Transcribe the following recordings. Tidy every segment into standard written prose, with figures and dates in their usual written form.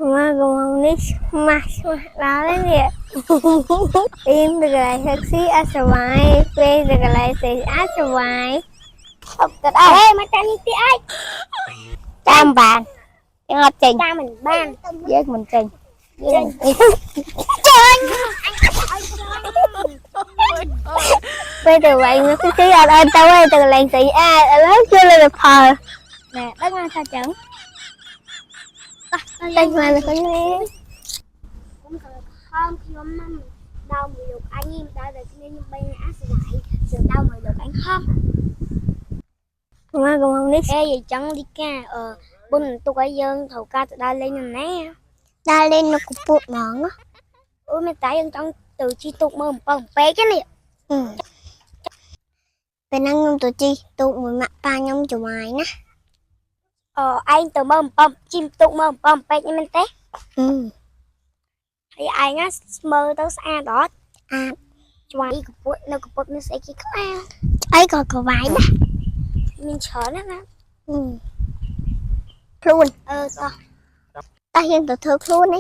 Mà cũng nicht mach đó đấy nhỉ. Im được lại taxi ở ngoài, về được lại thì ở ngoài. Học cái đó. Ê, mà trang tí ai? Trang bạn. Trang học trình. Trang mình ban. Với mình trình. Trình. Bây giờ vậy nó cứ ở đây tao ơi từ làng sĩ a lớn chưa lên được phờ. Nè, đất ngon sao chẳng. Đây mà là có nghe. Không khi mắm đau mùi lục anh em đã được nên bên á sẽ lại sự đau mùi lục anh không. Mà cũng không biết. Ê gì chẳng đi ca bún tôi cái dân thầu ca từ đây lên nè. Đây lên nó cũng bụt mỏng á. Ôi mày tại dân trong từ chi tục mơ một bé cái này. Bên ăn nhung tụi chi tụ mùi mặt ba nhung chủ mày nè. Anh từ mơ một chim tụ mơ một bé như mình té. Thì anh á mơ tới xa đó. Chuan đi cục nó sẽ kia khá. Ấy còn cậu vải nè. Mình chờ nó nè. Luôn. Sao? Ta hiện từ thơ luôn đi.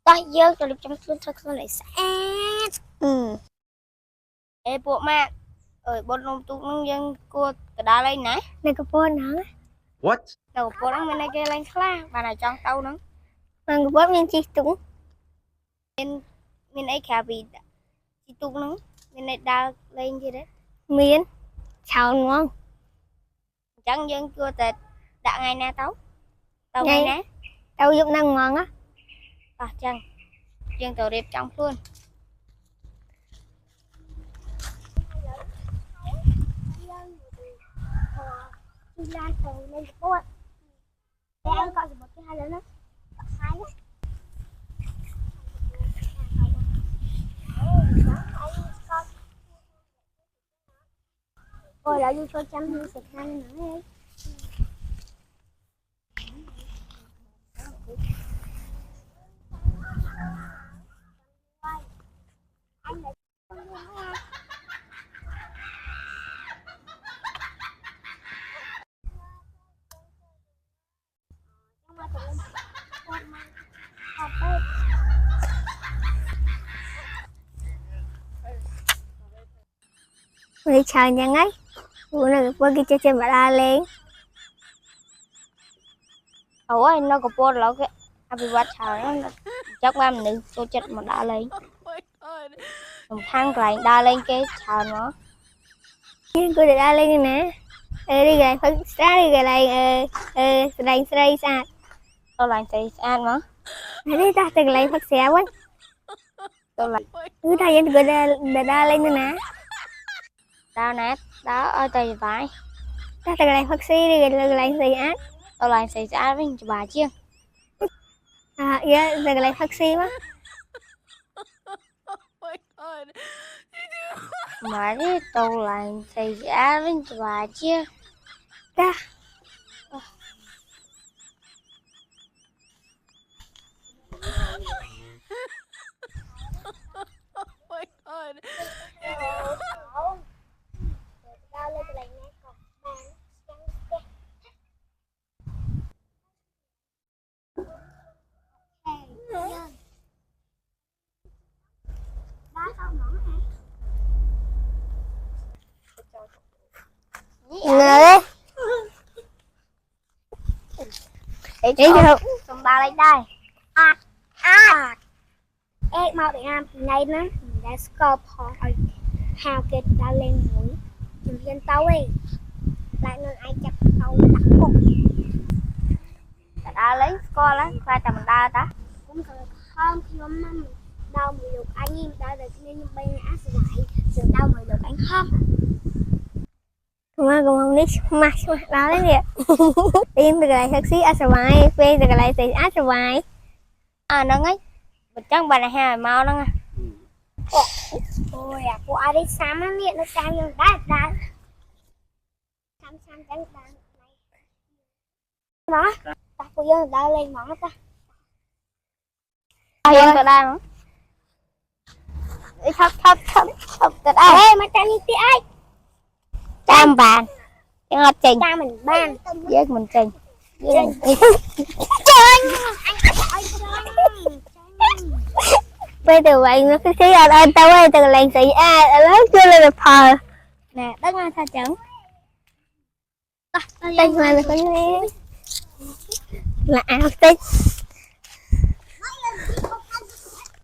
Ta dơ từ lúc trong thơ lại sát. Ê bộ mà. Bọn nông tụ nông dân cô cái đá lên nè. Này có bố nữa. What? Đâu bố nó mình này kia lên khá. Bà này cho tao nữa. Mà bố mình chi tụng. Mình ấy khá vì chi tụng nữa. Mình này đá lên gì đấy. Miên. Chào đúng không? Chẳng dân chưa tệ. Đã ngày nè tao. Tao ngày nè. Tao giúp năng ngon á. Chẳng. Dân tao đẹp trong luôn. Lan từ lên cái bốt. Để anh gọi một cái hai lớn đó. Hai á. Ôi đã đi cho chăm đi sạch hai nữa đi. Người chờ nhận ấy. Bữa nào bữa kia chơi bà la lên. Ủa nó có bố lỡ cái bị bắt chờ nó chắc ba mình đừng tôi chết mà đa lên. Một thang lại đa lên cái chờ nó. Cô để đa lên nè. Đi gài phải ra đi gài lại đánh xây sạch. Tôi lại xây sạch mà. Đây ta từng lại phát xẻ quá. Tôi lại ta vẫn gọi để đa lên nè. Đa nè, đó ở tay phải. Ta từng lại phát xí đi gài lại xây ác. Tôi lại xây sạch với bà chứ. Dạ, từng lại phát xí quá. Mà đi tôi lại xây sạch với bà chứ. Ta. Ngờ đấy. Để cho xong ba lên đây. Ê mau để em ngay nữa. Let's go for how get đã lên mũi. Chúng viên tao ấy. Lại nên ai chặt tao đặt cục. Đã lấy score lắm. Qua tầm đa ta. Cũng không khi mắm đau mùi lục anh em đã được nên bên á sẽ lại sự đau mùi lục anh không. Mà cũng không biết mach đó đấy nhỉ. Im được lại taxi ở ngoài, về được lại thì ở ngoài. Nó ngay. Bật trắng bà này ha mau đó nha. Ôi cô ai đấy xám á miệng nó cam như đá. Xám trắng đá. Đó. Ta cô dân đã lên món ta. Dân từ đây nữa. Thấp từ đây. Ê mà trang như tí ai? Trang bạn. Trang học trình. Trang mình ban. Với mình trình. Trình. Trời ơi. bây từ vậy nó cái khí anh tao ơi từ làng xị lớn chưa lên được phờ nè đất mai tha chẳng tay ngoài là phải là áo tích